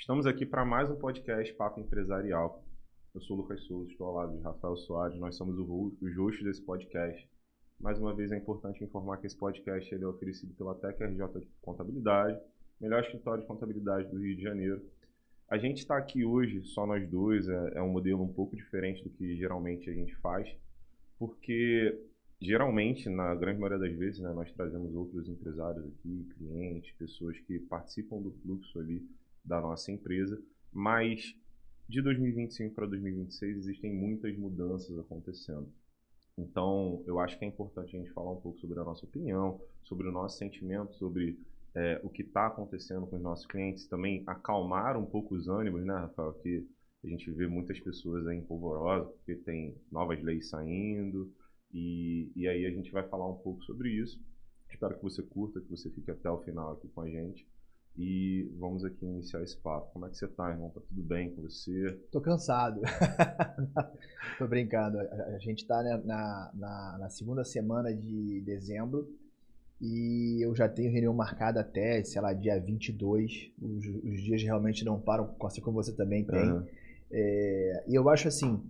Estamos aqui para mais um podcast Papo Empresarial. Eu sou o Lucas Souza, estou ao lado de Rafael Soares, nós somos os hosts desse podcast. Mais uma vez é importante informar que esse podcast ele é oferecido pela Tec RJ Contabilidade, melhor escritório de contabilidade do Rio de Janeiro. A gente está aqui hoje, só nós dois, é um modelo um pouco diferente do que geralmente a gente faz, porque geralmente, na grande maioria das vezes, né, nós trazemos outros empresários aqui, clientes, pessoas que participam do fluxo ali da nossa empresa, mas de 2025 para 2026 existem muitas mudanças acontecendo. Então, eu acho que é importante a gente falar um pouco sobre a nossa opinião, sobre o nosso sentimento, sobre o que está acontecendo com os nossos clientes, também acalmar um pouco os ânimos, né, Rafael? Que a gente vê muitas pessoas aí empolvorosas, porque tem novas leis saindo, e aí a gente vai falar um pouco sobre isso. Espero que você curta, que você fique até o final aqui com a gente. E vamos aqui iniciar esse papo. Como é que você tá, irmão? Tá tudo bem com você? Tô cansado. Tô brincando. A gente tá, né, na segunda semana de dezembro e eu já tenho reunião marcada até, sei lá, dia 22. Os dias realmente não param, assim como você também tem. Uhum. E eu acho assim,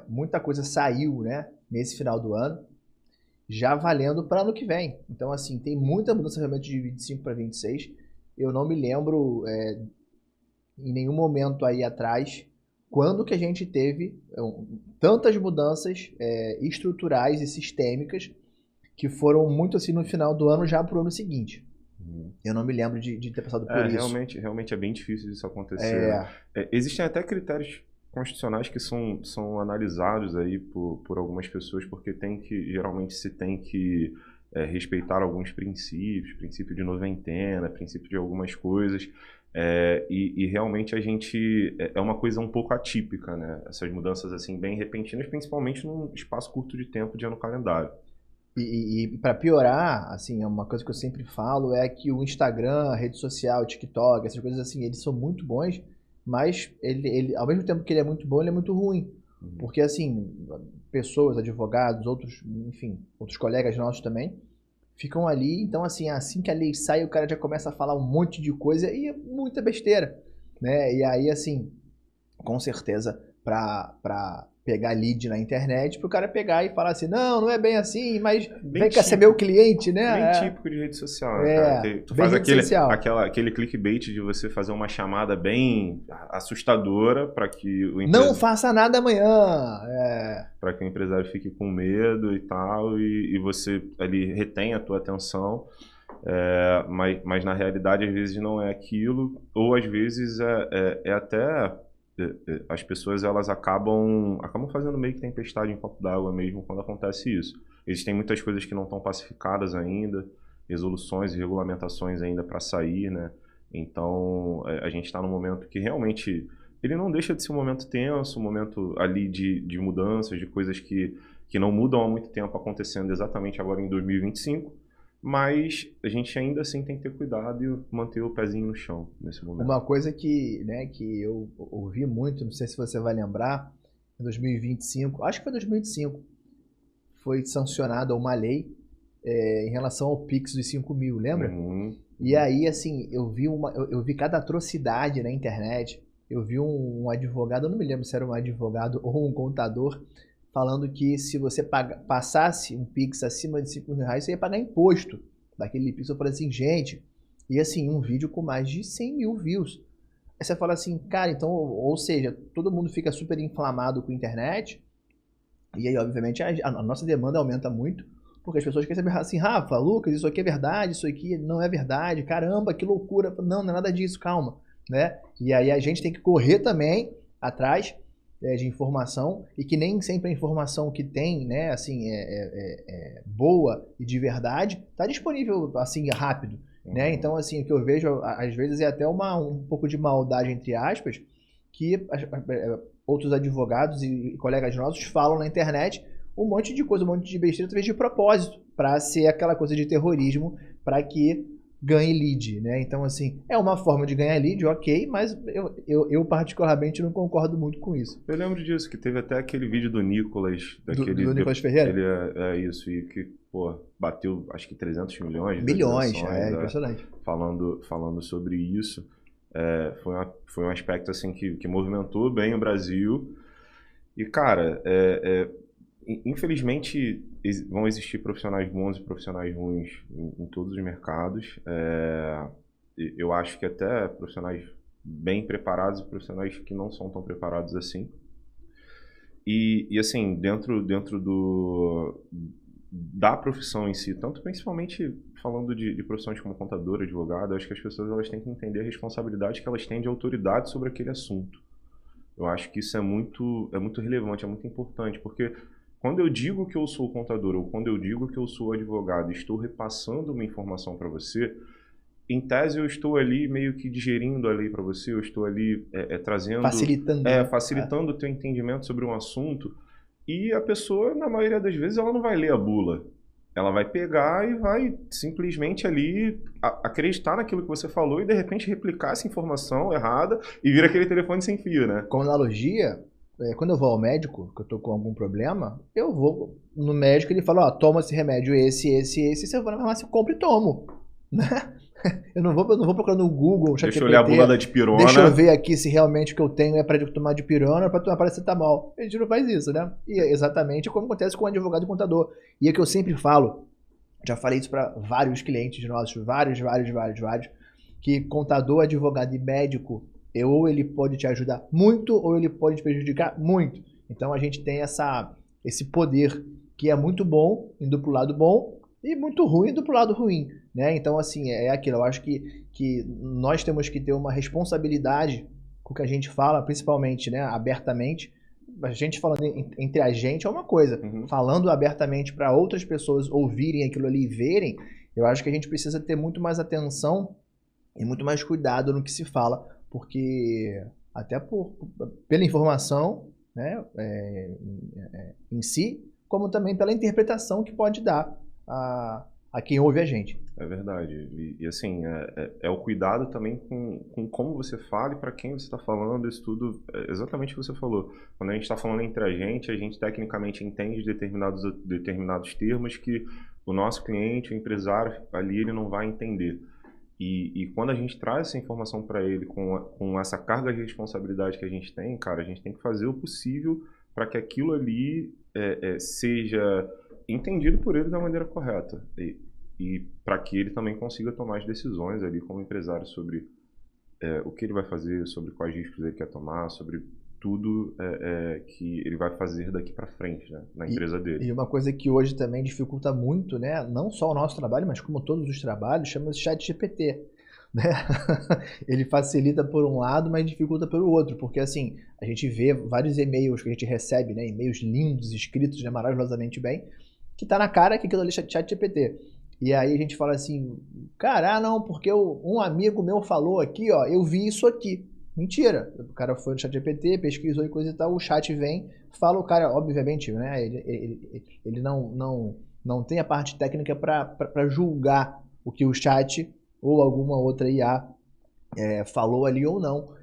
muita coisa saiu, né, nesse final do ano, já valendo para ano que vem. Então, assim, tem muita mudança realmente de 25 para 26. Eu não me lembro em nenhum momento aí atrás quando que a gente teve tantas mudanças estruturais e sistêmicas que foram muito assim no final do ano já para o ano seguinte. Eu não me lembro de ter passado por isso. Realmente é bem difícil isso acontecer. Existem até critérios constitucionais que são analisados aí por algumas pessoas, porque geralmente se tem que respeitar alguns princípio de noventena, princípio de algumas coisas, e realmente a gente é uma coisa um pouco atípica, né? Essas mudanças assim bem repentinas, principalmente num espaço curto de tempo de ano calendário. E para piorar, assim, uma coisa que eu sempre falo é que o Instagram, a rede social, o TikTok, essas coisas assim, eles são muito bons, mas ele ao mesmo tempo que ele é muito bom, ele é muito ruim. Porque, assim, pessoas, advogados, outros colegas nossos também, ficam ali. Então, assim que a lei sai, o cara já começa a falar um monte de coisa e é muita besteira, né? E aí, assim, com certeza, pra pegar lead na internet, pro cara pegar e falar assim, não é bem assim, mas vem cá ser meu cliente, né? Bem típico de rede social, né, cara? Tu faz aquele clickbait de você fazer uma chamada bem assustadora para que o não faça nada amanhã. Para que o empresário fique com medo e tal, e você ali retém a tua atenção. Mas na realidade às vezes não é aquilo, ou às vezes até as pessoas elas acabam fazendo meio que tempestade em copo d'água mesmo quando acontece isso. Existem muitas coisas que não estão pacificadas ainda, resoluções e regulamentações ainda para sair, né? Então a gente está num momento que realmente ele não deixa de ser um momento tenso, um momento ali de mudanças, de coisas que não mudam há muito tempo acontecendo exatamente agora em 2025. Mas a gente ainda assim tem que ter cuidado e manter o pezinho no chão nesse momento. Uma coisa que eu ouvi muito, não sei se você vai lembrar, em 2025, acho que foi 2025, foi sancionada uma lei em relação ao Pix dos 5 mil, lembra? E aí, assim, eu vi cada atrocidade na internet. Eu vi um advogado, eu não me lembro se era um advogado ou um contador, falando que se você passasse um Pix acima de 5 mil reais, você ia pagar imposto daquele Pix. Eu falei assim, gente, e assim, um vídeo com mais de 100 mil views. Aí você fala assim, cara, então, ou seja, todo mundo fica super inflamado com a internet, e aí, obviamente, a nossa demanda aumenta muito, porque as pessoas querem saber assim, Rafa, Lucas, isso aqui é verdade, isso aqui não é verdade, caramba, que loucura. Não é nada disso, calma, né? E aí a gente tem que correr também atrás de informação, e que nem sempre a informação que tem, né, assim, boa e de verdade, está disponível, assim, rápido, né? Então, assim, o que eu vejo, às vezes, é até um pouco de maldade, entre aspas, que outros advogados e colegas nossos falam na internet um monte de coisa, um monte de besteira, talvez de propósito, para ser aquela coisa de terrorismo, para que ganhe lead, né? Então, assim, é uma forma de ganhar lead, ok, mas eu particularmente não concordo muito com isso. Eu lembro disso, que teve até aquele vídeo do Nicolas, do Nicolas Ferreira? Ele isso, e que, pô, bateu acho que 300 milhões. Milhões, impressionante. Falando sobre isso. Foi um aspecto assim que movimentou bem o Brasil. E, cara, infelizmente vão existir profissionais bons e profissionais ruins em todos os mercados. Eu acho que até profissionais bem preparados e profissionais que não são tão preparados assim. E assim, dentro da profissão em si, tanto principalmente falando de profissões como contador, advogado, acho que as pessoas elas têm que entender a responsabilidade que elas têm de autoridade sobre aquele assunto. Eu acho que isso é muito relevante, é muito importante, porque quando eu digo que eu sou contador ou quando eu digo que eu sou advogado e estou repassando uma informação para você, em tese eu estou ali meio que digerindo a lei para você, eu estou ali trazendo... Facilitando o teu entendimento sobre um assunto, e a pessoa, na maioria das vezes, ela não vai ler a bula. Ela vai pegar e vai simplesmente ali acreditar naquilo que você falou e de repente replicar essa informação errada e vira aquele telefone sem fio, né? Como analogia, quando eu vou ao médico, que eu tô com algum problema, eu vou no médico e ele fala, ó, toma esse remédio, esse, se eu vou na farmácia, eu compro e tomo, né? Eu não vou procurar no Google, deixa eu olhar a bula da dipirona. Deixa eu ver aqui se realmente o que eu tenho é para tomar dipirona ou para tomar paracetamol. A gente não faz isso, né? E é exatamente como acontece com o advogado e contador. E é que eu sempre falo, já falei isso para vários clientes nossos, vários, que contador, advogado e médico, ou ele pode te ajudar muito ou ele pode te prejudicar muito. Então a gente tem esse poder que é muito bom, indo para o lado bom, e muito ruim indo para o lado ruim. Né? Então, assim, é aquilo. Eu acho que nós temos que ter uma responsabilidade com o que a gente fala, principalmente, né, abertamente. A gente falando entre a gente é uma coisa. Falando abertamente para outras pessoas ouvirem aquilo ali e verem, eu acho que a gente precisa ter muito mais atenção e muito mais cuidado no que se fala, porque até pela informação, né, em si, como também pela interpretação que pode dar a quem ouve a gente. É verdade. E assim, é o cuidado também com como você fala e para quem você está falando. Isso tudo é exatamente o que você falou. Quando a gente está falando entre a gente tecnicamente entende determinados termos que o nosso cliente, o empresário ali, ele não vai entender. E quando a gente traz essa informação para ele com essa carga de responsabilidade que a gente tem, cara, a gente tem que fazer o possível para que aquilo ali seja entendido por ele da maneira correta. E para que ele também consiga tomar as decisões ali como empresário sobre o que ele vai fazer, sobre quais riscos ele quer tomar, sobre tudo que ele vai fazer daqui para frente, né, na empresa dele. E uma coisa que hoje também dificulta muito, né, não só o nosso trabalho, mas como todos os trabalhos, chama-se ChatGPT. Né? Ele facilita por um lado, mas dificulta pelo outro, porque assim, a gente vê vários e-mails que a gente recebe, né, e-mails lindos, escritos, né, maravilhosamente bem, que tá na cara que aquilo ali é ChatGPT. E aí a gente fala assim, cara, não, porque um amigo meu falou aqui, ó, eu vi isso aqui. Mentira. O cara foi no ChatGPT, pesquisou e coisa e tal, o chat vem, fala o cara, obviamente, né, ele não tem a parte técnica para julgar o que o chat ou alguma outra IA falou ali ou não.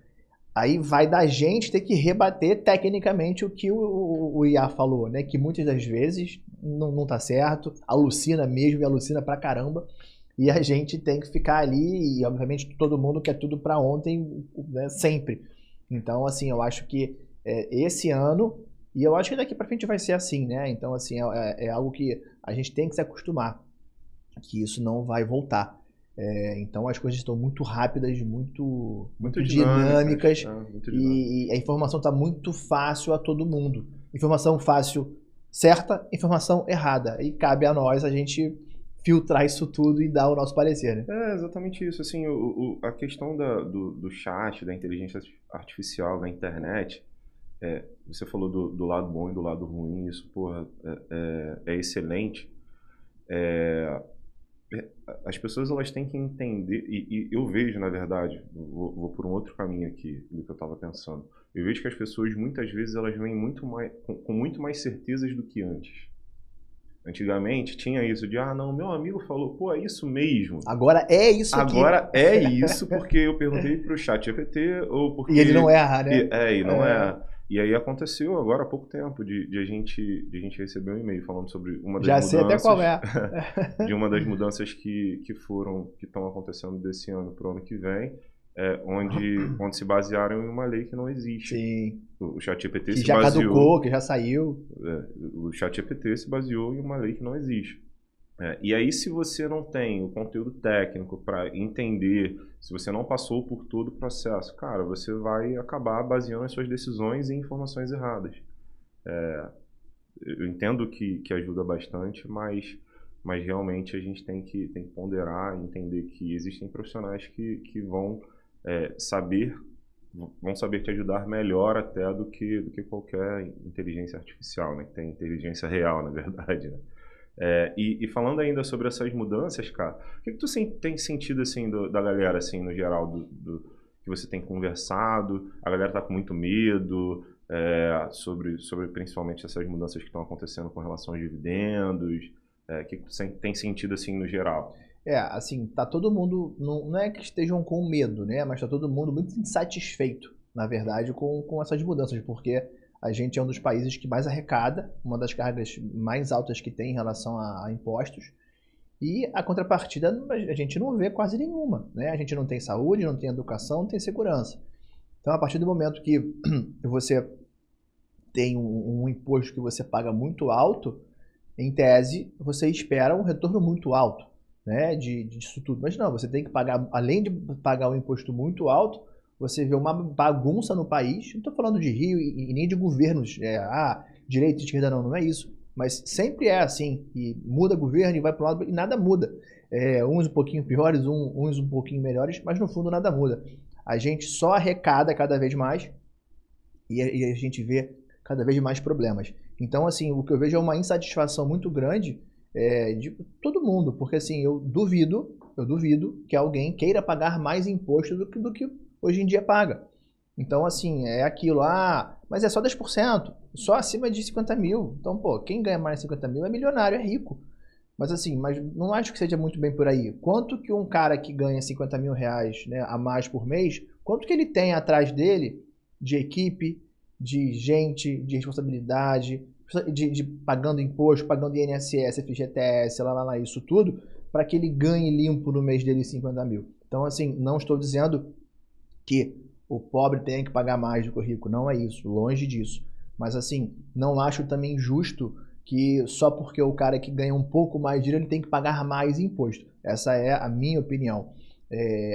Aí vai da gente ter que rebater tecnicamente o que o IA falou, né? Que muitas das vezes não tá certo, alucina mesmo e alucina pra caramba. E a gente tem que ficar ali e, obviamente, todo mundo quer tudo pra ontem, né? Sempre. Então, assim, eu acho que esse ano, e eu acho que daqui pra frente vai ser assim, né? Então, assim, é algo que a gente tem que se acostumar, que isso não vai voltar. Então as coisas estão muito rápidas, muito dinâmicas, e a informação está muito fácil a todo mundo. Informação fácil certa, informação errada. E cabe a nós a gente filtrar isso tudo e dar o nosso parecer, né? É exatamente isso. Assim, a questão do chat, da inteligência artificial, da internet, você falou do lado bom e do lado ruim, isso porra, é excelente. As pessoas elas têm que entender, e eu vejo, na verdade, vou por um outro caminho aqui do que eu estava pensando. Eu vejo que as pessoas, muitas vezes, elas vêm com muito mais certezas do que antes. Antigamente tinha isso de, não, meu amigo falou, pô, é isso mesmo. Agora é isso aqui. Agora é isso porque eu perguntei pro ChatGPT ou porque... E ele não erra, né? E não erra. E aí aconteceu agora há pouco tempo de a gente receber um e-mail falando sobre uma das mudanças. Já sei até qual é. De uma das mudanças que estão acontecendo desse ano para o ano que vem. onde se basearam em uma lei que não existe. Sim. O ChatGPT Que se já baseou... caducou, que já saiu. O ChatGPT se baseou em uma lei que não existe. E aí, se você não tem o conteúdo técnico para entender, se você não passou por todo o processo, cara, você vai acabar baseando as suas decisões em informações erradas. Eu entendo que ajuda bastante, mas realmente a gente tem que ponderar e entender que existem profissionais que vão saber te ajudar melhor até do que qualquer inteligência artificial, né? Que tem inteligência real, na verdade, né? E falando ainda sobre essas mudanças, cara, o que tu tem sentido assim da galera, assim, no geral, que você tem conversado? A galera tá com muito medo sobre principalmente essas mudanças que estão acontecendo com relação aos dividendos? O que tu tem sentido assim no geral? Assim, tá todo mundo, não é que estejam com medo, né? Mas tá todo mundo muito insatisfeito, na verdade, com essas mudanças, porque a gente é um dos países que mais arrecada, uma das cargas mais altas que tem em relação a impostos, e a contrapartida a gente não vê quase nenhuma, né? A gente não tem saúde, não tem educação, não tem segurança. Então, a partir do momento que você tem um imposto que você paga muito alto, em tese, você espera um retorno muito alto, né, disso tudo. Mas não, você tem que pagar, além de pagar um imposto muito alto, você vê uma bagunça no país. Não estou falando de Rio e nem de governos, direita e esquerda não é isso. Mas sempre é assim, e muda governo e vai para um lado e nada muda. Uns um pouquinho piores, uns um pouquinho melhores, mas no fundo nada muda. A gente só arrecada cada vez mais e a gente vê cada vez mais problemas. Então, assim, o que eu vejo é uma insatisfação muito grande de todo mundo, porque assim, eu duvido que alguém queira pagar mais imposto do que hoje em dia paga. Então, assim, é aquilo, mas é só 10%, só acima de 50 mil. Então, pô, quem ganha mais de 50 mil é milionário, é rico. Mas assim, não acho que seja muito bem por aí. Quanto que um cara que ganha 50 mil reais, né, a mais por mês, quanto que ele tem atrás dele de equipe, de gente, de responsabilidade, de pagando imposto, pagando INSS, FGTS, lá, isso tudo, para que ele ganhe limpo no mês dele 50 mil. Então, assim, não estou dizendo que o pobre tem que pagar mais do que o rico, não é isso, longe disso. Mas, assim, não acho também justo que só porque o cara que ganha um pouco mais de dinheiro, ele tem que pagar mais imposto. Essa é a minha opinião.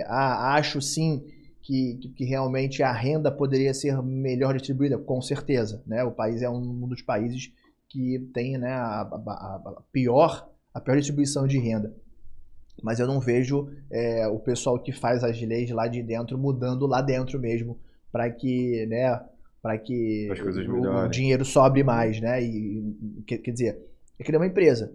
Acho sim que realmente a renda poderia ser melhor distribuída, com certeza, né? O país é um dos países que tem, né, a pior distribuição de renda. Mas eu não vejo o pessoal que faz as leis lá de dentro mudando lá dentro mesmo para que, né, as coisas o dinheiro sobre mais, né? Quer dizer, é que é uma empresa.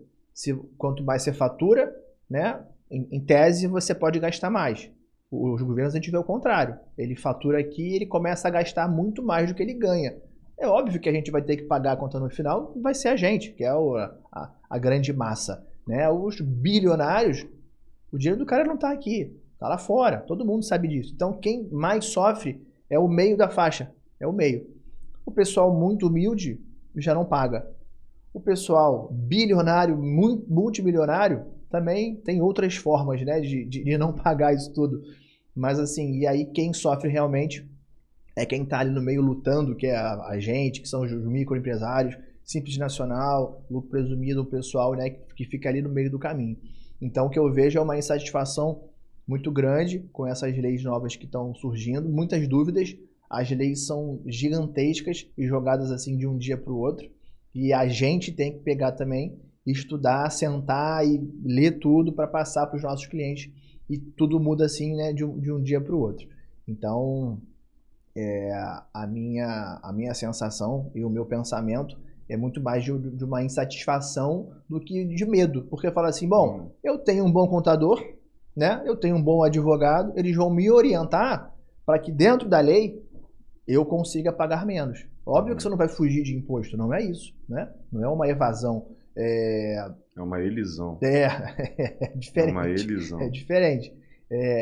Quanto mais você fatura, né, em tese você pode gastar mais. Os governos a gente vê o contrário. Ele fatura aqui e ele começa a gastar muito mais do que ele ganha. É óbvio que a gente vai ter que pagar a conta no final, vai ser a gente, que é a grande massa, né? Os bilionários, o dinheiro do cara não está aqui, está lá fora, todo mundo sabe disso. Então quem mais sofre é o meio da faixa, é o meio. O pessoal muito humilde já não paga. O pessoal bilionário, multimilionário, também tem outras formas, né, de não pagar isso tudo. Mas assim, e aí quem sofre realmente é quem está ali no meio lutando, que é a gente, que são os microempresários, Simples Nacional, lucro presumido, o pessoal, né, que fica ali no meio do caminho. Então o que eu vejo é uma insatisfação muito grande com essas leis novas que estão surgindo, muitas dúvidas, as leis são gigantescas e jogadas assim de um dia para o outro, e a gente tem que pegar também, estudar, sentar e ler tudo para passar para os nossos clientes, e tudo muda assim, né, de um dia para o outro. Então, a minha sensação e o meu pensamento é muito mais de uma insatisfação do que de medo, porque fala assim, bom, eu tenho um bom contador, né, eu tenho um bom advogado, eles vão me orientar para que dentro da lei eu consiga pagar menos. Óbvio que você não vai fugir de imposto, não é isso, né? Não é uma evasão. É uma elisão. É diferente. É uma elisão. É diferente.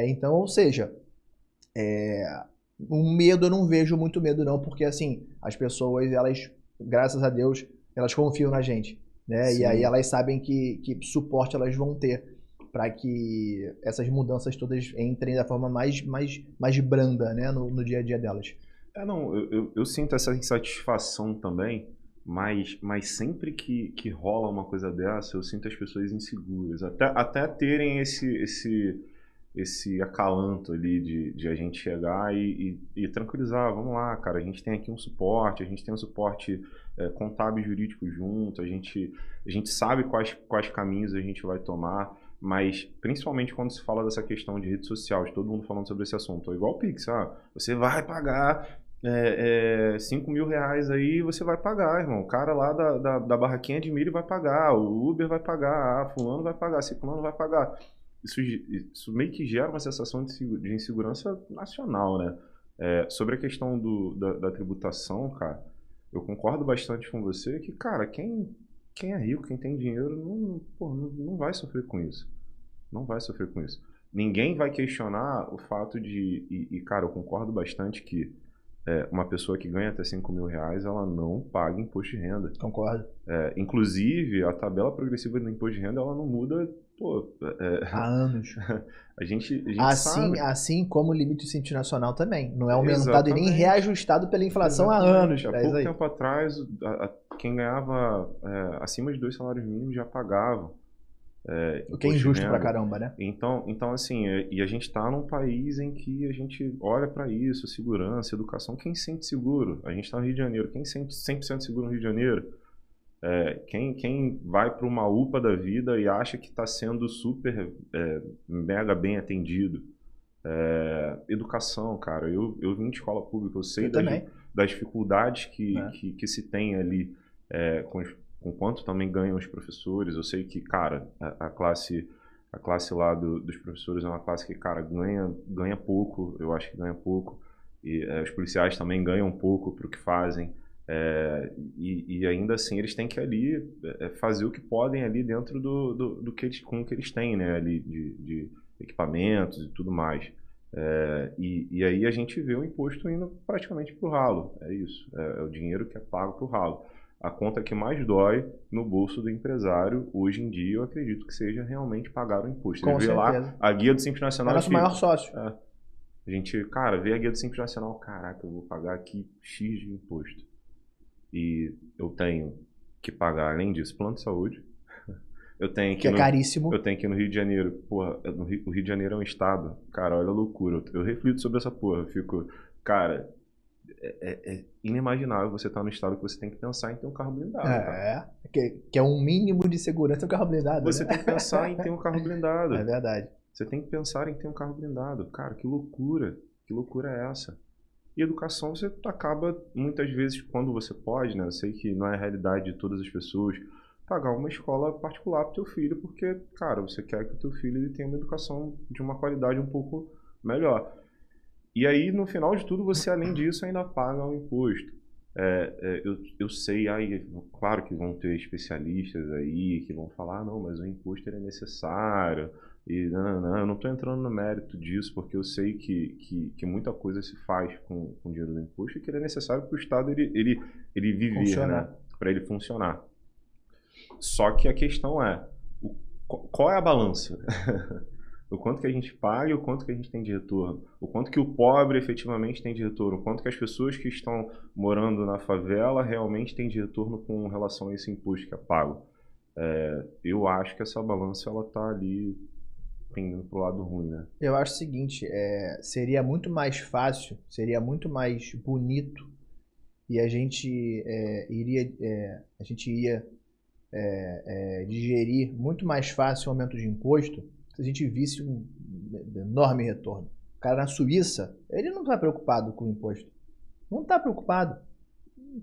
Então, ou seja, um medo eu não vejo muito medo não, porque assim, as pessoas, elas, graças a Deus, elas confiam na gente, né? Sim. E aí elas sabem que suporte elas vão ter. para que essas mudanças todas entrem da forma mais branda, né, no dia a dia delas. Não, eu sinto essa insatisfação também, mas sempre que rola uma coisa dessa, eu sinto as pessoas inseguras, até terem esse acalanto ali de a gente chegar e tranquilizar, vamos lá, cara, a gente tem aqui um suporte, a gente tem um suporte contábil e jurídico junto, a gente sabe quais caminhos a gente vai tomar, mas principalmente quando se fala dessa questão de rede social, de todo mundo falando sobre esse assunto, é igual o Pix, você vai pagar 5 mil reais aí, você vai pagar, irmão, o cara lá da barraquinha de milho vai pagar, o Uber vai pagar, fulano vai pagar, ciclano vai pagar. Isso meio que gera uma sensação de insegurança nacional, né? Sobre a questão da tributação, cara, eu concordo bastante com você que, cara, quem é rico, quem tem dinheiro, não vai sofrer com isso. Não vai sofrer com isso. Ninguém vai questionar o fato de... cara, eu concordo bastante que uma pessoa que ganha até 5 mil reais, ela não paga imposto de renda. Concordo. Inclusive, a tabela progressiva do imposto de renda, ela não muda... há anos. A gente sabe. Assim como o limite do Simples Nacional também. Não é aumentado e nem reajustado pela inflação há anos. Há pouco tempo atrás, quem ganhava acima de 2 salários mínimos já pagava. O que é injusto pra caramba, né? Então assim, e a gente está num país em que a gente olha para isso, segurança, educação. Quem sente seguro? A gente está no Rio de Janeiro. Quem sente 100% seguro no Rio de Janeiro? Quem vai para uma UPA da vida e acha que está sendo super, mega bem atendido. Educação, cara. Eu vim de escola pública, eu sei das dificuldades que se tem ali com quanto também ganham os professores. Eu sei que, cara, a classe lá dos professores é uma classe que, cara, ganha pouco, eu acho que ganha pouco. E os policiais também ganham pouco para o que fazem. E ainda assim eles têm que ali fazer o que podem ali dentro do que eles têm, né, ali de equipamentos e tudo mais. E aí a gente vê o imposto indo praticamente para o ralo. É isso, é o dinheiro que é pago para o ralo. A conta que mais dói no bolso do empresário, hoje em dia, eu acredito que seja realmente pagar o imposto. Com certeza. Lá a guia do Simples Nacional. É nosso maior sócio. A gente, cara, vê a guia do Simples Nacional, caraca, eu vou pagar aqui X de imposto. E eu tenho que pagar, além disso, plano de saúde. Eu tenho que é caríssimo. Eu tenho que ir no Rio de Janeiro. Porra, o Rio de Janeiro é um estado. Cara, olha a loucura. Eu reflito sobre essa porra. Eu fico, cara, é inimaginável você estar no estado que você tem que pensar em ter um carro blindado. Que é um mínimo de segurança um carro blindado. Você tem que pensar em ter um carro blindado. É verdade. Você tem que pensar em ter um carro blindado. Cara, que loucura. Que loucura é essa? E educação, você acaba, muitas vezes, quando você pode, né? Eu sei que não é a realidade de todas as pessoas, pagar uma escola particular para o teu filho, porque, cara, você quer que o teu filho ele tenha uma educação de uma qualidade um pouco melhor. E aí, no final de tudo, você, além disso, ainda paga um imposto. Eu sei, claro que vão ter especialistas aí que vão falar, não, mas o imposto ele é necessário. E não, eu não estou entrando no mérito disso, porque eu sei que muita coisa se faz com o dinheiro do imposto e que ele é necessário para o Estado ele viver, né? Para ele funcionar. Só que a questão é, qual é a balança? O quanto que a gente paga e o quanto que a gente tem de retorno. O quanto que o pobre efetivamente tem de retorno. O quanto que as pessoas que estão morando na favela realmente têm de retorno com relação a esse imposto que é pago. Eu acho que essa balança ela está ali pendendo pro lado ruim, né? Eu acho o seguinte, seria muito mais fácil, seria muito mais bonito e a gente ia digerir muito mais fácil o aumento de imposto se a gente visse um enorme retorno. O cara na Suíça, ele não está preocupado com o imposto. Não está preocupado.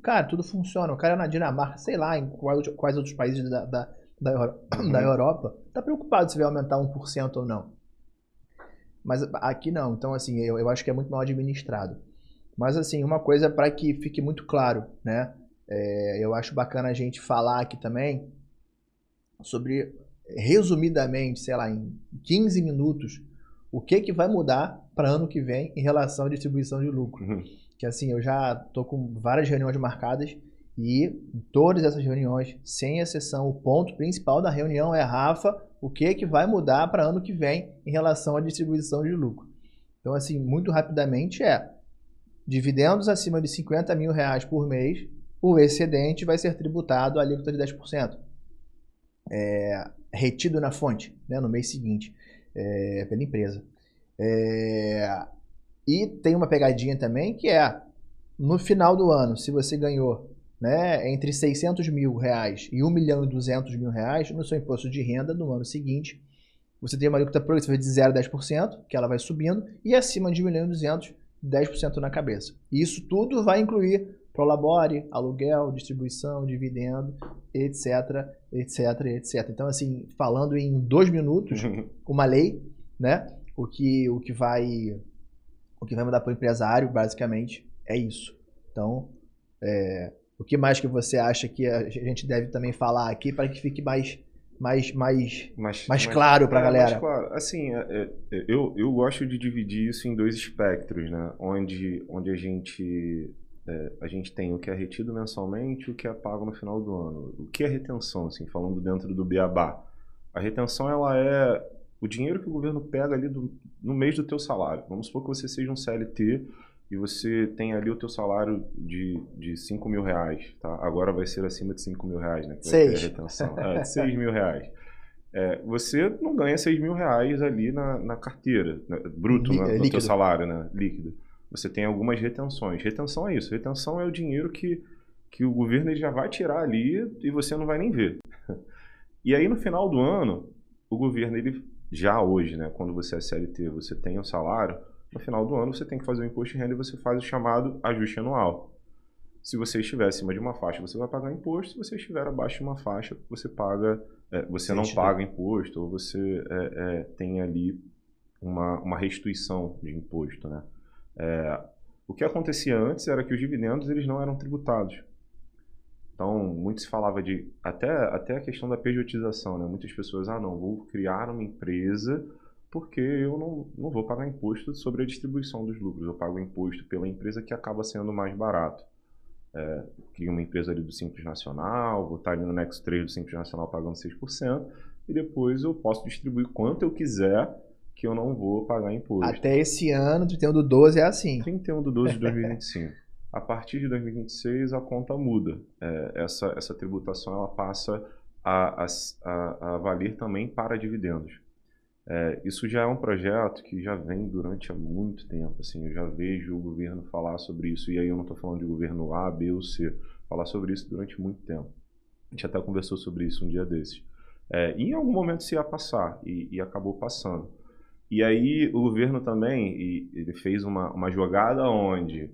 Cara, tudo funciona. O cara na Dinamarca, sei lá, em quais outros países da Europa, está preocupado se vai aumentar 1% ou não. Mas aqui não. Então, assim, eu acho que é muito mal administrado. Mas, assim, uma coisa para que fique muito claro, né? Eu acho bacana a gente falar aqui também sobre, resumidamente, sei lá, em 15 minutos, o que vai mudar para ano que vem em relação à distribuição de lucro. Que, assim, eu já tô com várias reuniões marcadas E em todas essas reuniões, sem exceção, o ponto principal da reunião é, Rafa, o que vai mudar para ano que vem em relação à distribuição de lucro. Então, assim, muito rapidamente dividendos acima de R$50 mil por mês, o excedente vai ser tributado à alíquota de 10%. Retido na fonte, né, no mês seguinte, pela empresa. E tem uma pegadinha também que no final do ano, se você ganhou, né, entre R$600 mil e R$1.200.000 no seu imposto de renda no ano seguinte, você tem uma alíquota progressiva de 0 a 10%, que ela vai subindo, e acima de R$1.200.000, 10% na cabeça. E isso tudo vai incluir prolabore, aluguel, distribuição, dividendo, etc, etc, etc. Então, assim, falando em 2 minutos, uma lei, né, o que vai mudar para o empresário, basicamente, é isso. Então, o que mais que você acha que a gente deve também falar aqui para que fique mais claro para a galera? Mais claro. Assim, eu gosto de dividir isso em 2 espectros, né? Onde a gente tem o que é retido mensalmente e o que é pago no final do ano. O que é retenção, assim, falando dentro do beabá? A retenção, ela é o dinheiro que o governo pega ali no mês do teu salário. Vamos supor que você seja um CLT e você tem ali o teu salário de R$5 mil, tá? Agora vai ser acima de R$5 mil, né? Que vai ter a retenção. De R$6 mil. Você não ganha R$6 mil ali na carteira, né? Bruto, no teu salário, né? Líquido. Você tem algumas retenções. Retenção é isso. Retenção é o dinheiro que o governo ele já vai tirar ali e você não vai nem ver. E aí, no final do ano, o governo, ele já hoje, né, quando você é CLT, você tem o salário, no final do ano você tem que fazer o imposto de renda e você faz o chamado ajuste anual. Se você estiver acima de uma faixa, você vai pagar imposto. Se você estiver abaixo de uma faixa, você não paga imposto, ou você tem ali uma restituição de imposto, né? O que acontecia antes era que os dividendos eles não eram tributados. Então, muito se falava até a questão da pejotização, né? Muitas pessoas, não, vou criar uma empresa porque eu não vou pagar imposto sobre a distribuição dos lucros, eu pago imposto pela empresa que acaba sendo mais barato. Crio uma empresa ali do Simples Nacional, vou estar ali no Nexo 3 do Simples Nacional pagando 6%, e depois eu posso distribuir quanto eu quiser que eu não vou pagar imposto. Até esse ano, 31/12 é assim. 31/12 de 2025. A partir de 2026 a conta muda. Essa tributação ela passa a valer também para dividendos. Isso já é um projeto que já vem durante há muito tempo. Assim, eu já vejo o governo falar sobre isso, e aí eu não estou falando de governo A, B ou C, falar sobre isso durante muito tempo. A gente até conversou sobre isso um dia desses. E em algum momento se ia passar, e acabou passando. E aí o governo também ele fez uma jogada onde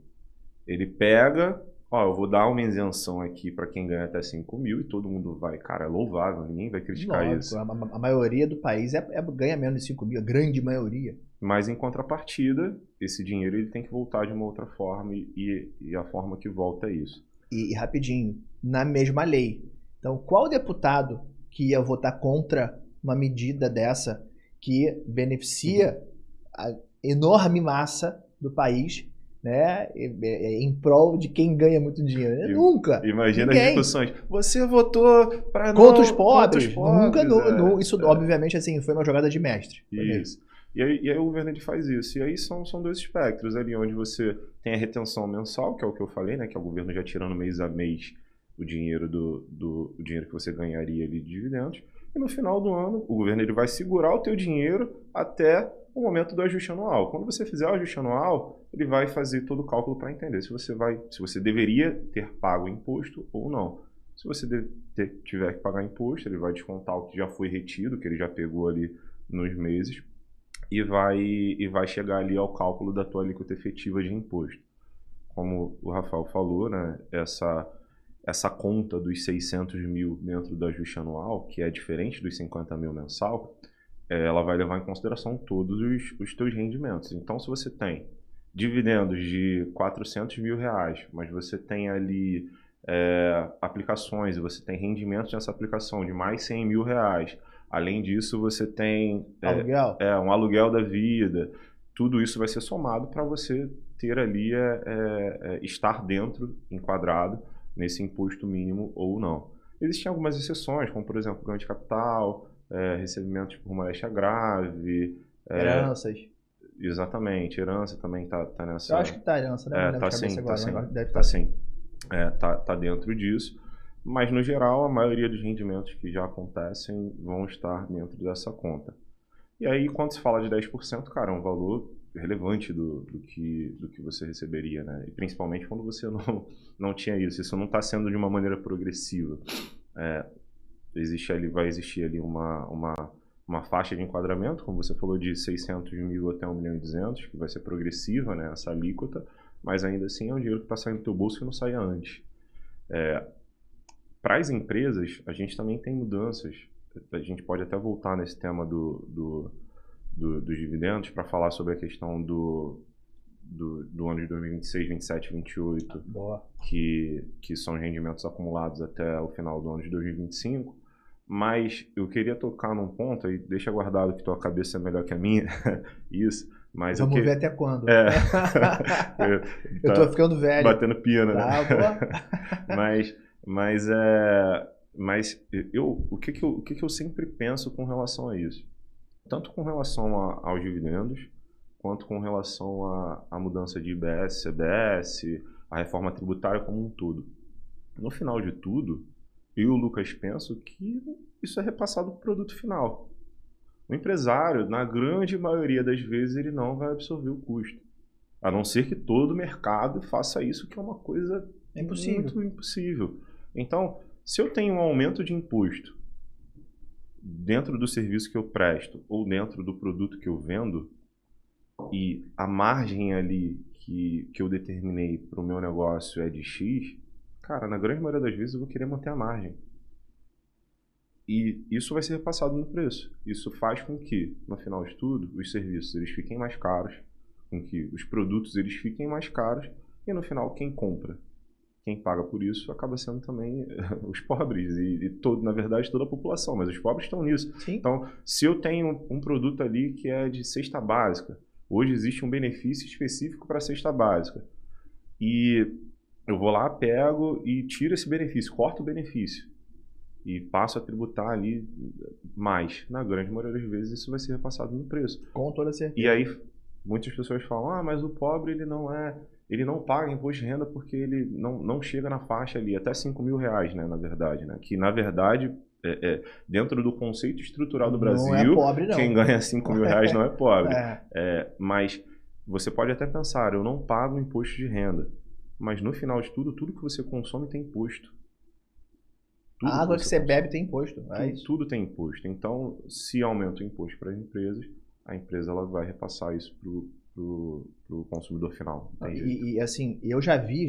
ele pega, eu vou dar uma isenção aqui para quem ganha até 5 mil e todo mundo vai, cara, é louvável, ninguém vai criticar isso. A maioria do país ganha menos de 5 mil, a grande maioria. Mas em contrapartida, esse dinheiro ele tem que voltar de uma outra forma e a forma que volta é isso. E rapidinho, na mesma lei. Então, qual deputado que ia votar contra uma medida dessa que beneficia a enorme massa do país, né, em prol de quem ganha muito dinheiro? Nunca. Imagina as discussões. Você votou para contra os pobres? Nunca. Isso, obviamente, assim, foi uma jogada de mestre. Isso. E aí o governo ele faz isso. E aí são 2 espectros ali, onde você tem a retenção mensal, que é o que eu falei, né, que é o governo já tirando mês a mês o dinheiro o dinheiro que você ganharia ali de dividendos. E no final do ano, o governo ele vai segurar o teu dinheiro até o momento do ajuste anual. Quando você fizer o ajuste anual, ele vai fazer todo o cálculo para entender se você deveria ter pago imposto ou não. Se você tiver que pagar imposto, ele vai descontar o que já foi retido, que ele já pegou ali nos meses, e vai chegar ali ao cálculo da tua alíquota efetiva de imposto. Como o Rafael falou, né, essa conta dos 600 mil dentro do ajuste anual, que é diferente dos 50 mil mensal, ela vai levar em consideração todos os teus rendimentos. Então, se você tem dividendos de 400 mil reais, mas você tem ali aplicações e você tem rendimentos nessa aplicação de mais 100 mil reais, além disso você tem um aluguel da vida, tudo isso vai ser somado para você ter ali, estar dentro, enquadrado, nesse imposto mínimo ou não. Existem algumas exceções, como por exemplo ganho de capital, recebimentos por moléstia grave, Heranças. Exatamente, herança também tá nessa. Eu acho que tá herança, né? Não lembro Tá de cabeça sim, agora, tá sim, mas deve tá estar sim. Tá dentro disso. Mas no geral, a maioria dos rendimentos que já acontecem vão estar dentro dessa conta. E aí, quando se fala de 10%, cara, é um valor relevante do que você receberia, né? E principalmente quando você não tinha isso. Isso não está sendo de uma maneira progressiva. Vai existir ali uma faixa de enquadramento, como você falou, de 600 mil até 1.200.000, que vai ser progressiva, né, essa alíquota, mas ainda assim é um dinheiro que está saindo do teu bolso que não saia antes. Para as empresas, a gente também tem mudanças. A gente pode até voltar nesse tema dos dividendos para falar sobre a questão do ano de 2026, 27, 28, Boa. que são rendimentos acumulados até o final do ano de 2025. Mas eu queria tocar num ponto, e deixa guardado que tua cabeça é melhor que a minha, isso. Mas vamos ver até quando. Eu tô ficando velho. Batendo pina, tá, né? Boa. Mas o que eu sempre penso com relação a isso? Tanto com relação aos dividendos, quanto com relação à mudança de IBS, CBS, a reforma tributária como um todo. No final de tudo, eu e o Lucas penso que isso é repassado para o produto final. O empresário, na grande maioria das vezes, ele não vai absorver o custo. A não ser que todo o mercado faça isso, que é uma coisa muito impossível. Então, se eu tenho um aumento de imposto dentro do serviço que eu presto ou dentro do produto que eu vendo, e a margem ali que eu determinei para o meu negócio é de X, cara, na grande maioria das vezes eu vou querer manter a margem. E isso vai ser repassado no preço. Isso faz com que, no final de tudo, os serviços eles fiquem mais caros, com que os produtos eles fiquem mais caros, e no final quem compra, quem paga por isso acaba sendo também os pobres na verdade toda a população, mas os pobres estão nisso. Sim. Então, se eu tenho um produto ali que é de cesta básica, hoje existe um benefício específico para a cesta básica, e eu vou lá, pego e tiro esse benefício, corto o benefício e passo a tributar ali mais. Na grande maioria das vezes isso vai ser repassado no preço. Com toda certeza. E aí muitas pessoas falam, mas o pobre ele não paga imposto de renda porque ele não chega na faixa ali, até 5 mil reais, né, na verdade. Né? Que na verdade, dentro do conceito estrutural do Brasil, não é pobre, não. Quem ganha 5 mil reais não é pobre. Mas você pode até pensar, eu não pago imposto de renda. Mas no final de tudo que você consome tem imposto. A água que você bebe tem imposto. Tudo tem imposto. Então, se aumenta o imposto para as empresas, a empresa ela vai repassar isso pro consumidor final. E assim, eu já vi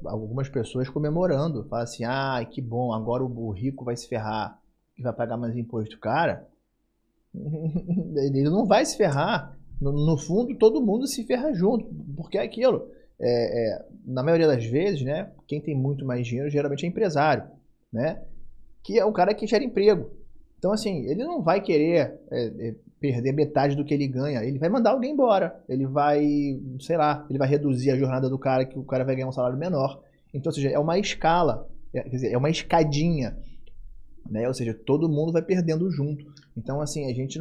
algumas pessoas comemorando. Fala assim, que bom, agora o rico vai se ferrar, que vai pagar mais imposto. Cara, ele não vai se ferrar. No fundo, todo mundo se ferra junto, porque é aquilo. Na maioria das vezes, né, quem tem muito mais dinheiro geralmente é empresário, né, que é o cara que gera emprego. Então, assim, ele não vai querer perder metade do que ele ganha, ele vai mandar alguém embora, ele vai, ele vai reduzir a jornada do cara, que o cara vai ganhar um salário menor. Então, ou seja, é uma escala, quer dizer, é uma escadinha, né, ou seja, todo mundo vai perdendo junto. Então, assim, a gente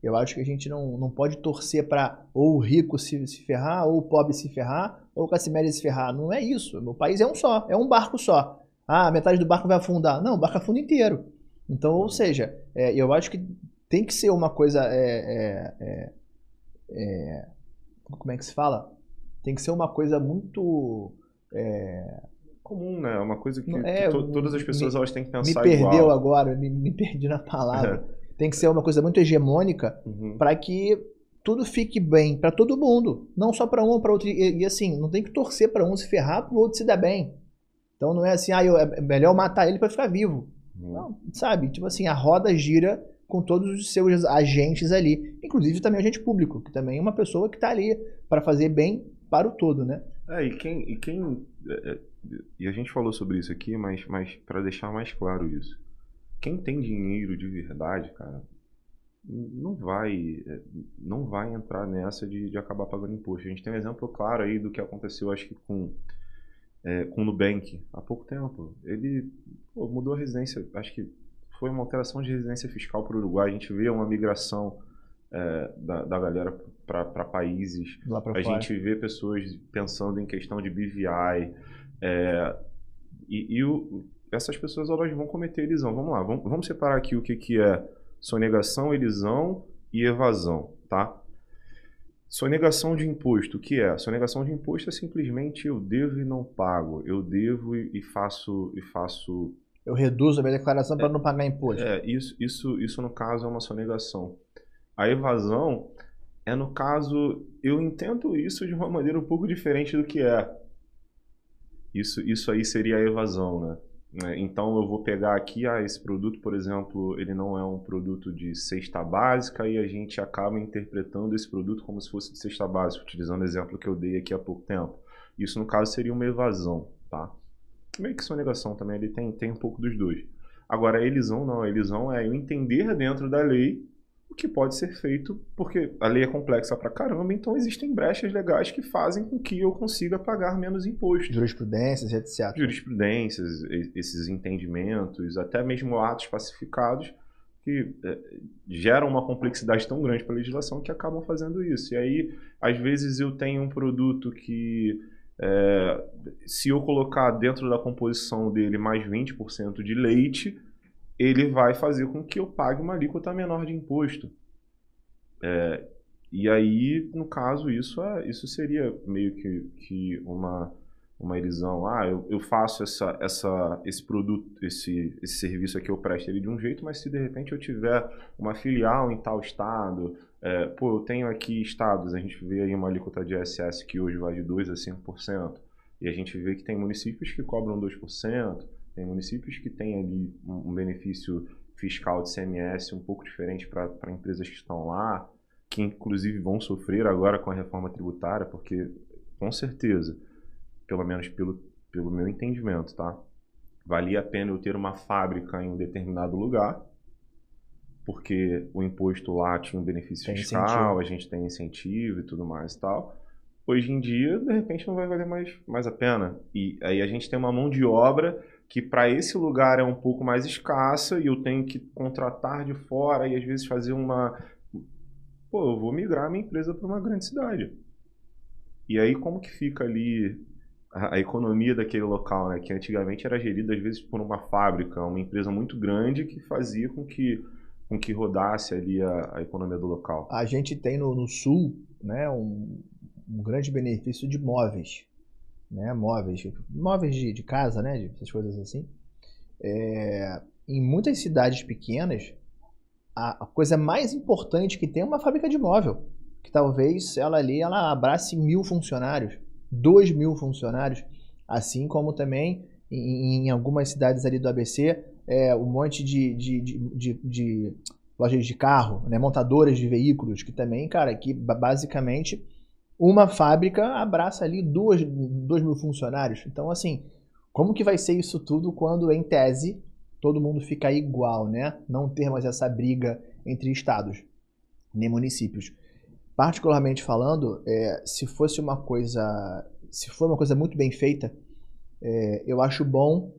eu acho que a gente não pode torcer para ou o rico se ferrar, ou o pobre se ferrar, ou o classe média se ferrar. Não é isso. O país é um só, é um barco só. Metade do barco vai afundar. Não, o barco afunda inteiro. Então, ou seja, eu acho que tem que ser uma coisa... como é que se fala? Tem que ser uma coisa muito... comum, né? Uma coisa que todas as pessoas elas têm que pensar igual. Me perdeu igual. agora, me perdi na palavra. Tem que ser uma coisa muito hegemônica para que tudo fique bem para todo mundo, não só para um ou para outro. E assim, não tem que torcer para um se ferrar, para o outro se dar bem. Então não é assim, é melhor matar ele para ficar vivo. Não, sabe? Tipo assim, a roda gira com todos os seus agentes ali, inclusive também o agente público, que também é uma pessoa que está ali para fazer bem para o todo, né? E a gente falou sobre isso aqui, mas para deixar mais claro isso. Quem tem dinheiro de verdade, cara, não vai entrar nessa de acabar pagando imposto. A gente tem um exemplo claro aí do que aconteceu, acho que com o Nubank há pouco tempo. Ele mudou a residência, acho que foi uma alteração de residência fiscal para o Uruguai. A gente vê uma migração da galera para países. Lá pra A fora. gente vê pessoas pensando em questão de BVI. Essas pessoas elas vão cometer elisão. Vamos lá, vamos separar aqui o que é sonegação, elisão e evasão, tá? Sonegação de imposto, o que é? Sonegação de imposto é simplesmente eu devo e não pago. Eu devo e faço... Eu reduzo a minha declaração para não pagar imposto. Isso no caso é uma sonegação. A evasão é no caso, eu entendo isso de uma maneira um pouco diferente do que é. Isso aí seria a evasão, né? Então eu vou pegar aqui, esse produto, por exemplo, ele não é um produto de cesta básica e a gente acaba interpretando esse produto como se fosse de cesta básica, utilizando o exemplo que eu dei aqui há pouco tempo. Isso no caso seria uma evasão, tá? Meio que sonegação também, ele tem um pouco dos dois. Agora a elisão não, a elisão é eu entender dentro da lei o que pode ser feito, porque a lei é complexa pra caramba, então existem brechas legais que fazem com que eu consiga pagar menos imposto. Jurisprudências, etc. Jurisprudências, esses entendimentos, até mesmo atos pacificados que geram uma complexidade tão grande para a legislação que acabam fazendo isso. E aí, às vezes, eu tenho um produto que, se eu colocar dentro da composição dele mais 20% de leite, ele vai fazer com que eu pague uma alíquota menor de imposto. E aí, no caso, isso seria meio que uma elisão. Eu faço esse produto, esse serviço aqui, eu presto ele de um jeito, mas se de repente eu tiver uma filial em tal estado, eu tenho aqui estados, a gente vê aí uma alíquota de ISS que hoje vai de 2% a 5%, e a gente vê que tem municípios que cobram 2%, tem municípios que têm ali um benefício fiscal de CMS um pouco diferente para empresas que estão lá, que inclusive vão sofrer agora com a reforma tributária, porque, com certeza, pelo menos pelo meu entendimento, tá? Valia a pena eu ter uma fábrica em um determinado lugar, porque o imposto lá tinha um benefício fiscal, incentivo. A gente tem incentivo e tudo mais e tal. Hoje em dia, de repente, não vai valer mais a pena. E aí a gente tem uma mão de obra que para esse lugar é um pouco mais escassa e eu tenho que contratar de fora e às vezes fazer eu vou migrar minha empresa para uma grande cidade. E aí como que fica ali a economia daquele local, né? Que antigamente era gerida às vezes por uma fábrica, uma empresa muito grande que fazia com que rodasse ali a economia do local. A gente tem no sul, né, um grande benefício de móveis, né? Móveis de casa, né? Essas coisas assim. Em muitas cidades pequenas, a coisa mais importante que tem é uma fábrica de móvel, que talvez ela abrace 1.000 funcionários, 2.000 funcionários, assim como também em algumas cidades ali do ABC, um monte de lojas de carro, né, montadoras de veículos, que também, cara, que basicamente uma fábrica abraça ali 2.000 funcionários. Então, assim, como que vai ser isso tudo quando, em tese, todo mundo fica igual, né? Não ter mais essa briga entre estados, nem municípios. Particularmente falando, se for uma coisa muito bem feita, eu acho bom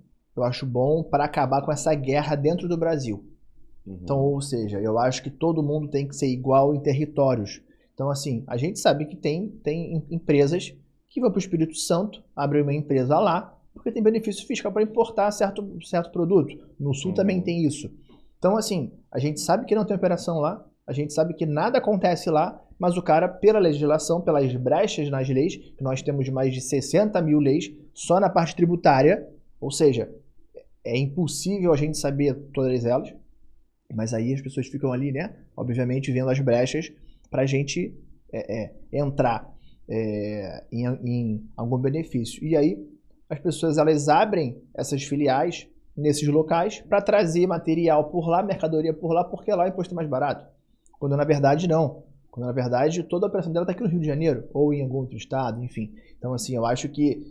para acabar com essa guerra dentro do Brasil. Uhum. Então, ou seja, eu acho que todo mundo tem que ser igual em territórios. Então, assim, a gente sabe que tem empresas que vão para o Espírito Santo, abrem uma empresa lá, porque tem benefício fiscal para importar certo produto. No Sul também tem isso. Então, assim, a gente sabe que não tem operação lá, a gente sabe que nada acontece lá, mas o cara, pela legislação, pelas brechas nas leis, que nós temos mais de 60 mil leis só na parte tributária, ou seja, é impossível a gente saber todas elas, mas aí as pessoas ficam ali, né, obviamente, vendo as brechas para a gente entrar em algum benefício. E aí as pessoas elas abrem essas filiais nesses locais para trazer material por lá, mercadoria por lá, porque lá o imposto é mais barato. Quando na verdade não. Quando na verdade toda a operação dela está aqui no Rio de Janeiro ou em algum outro estado, enfim. Então assim, eu acho que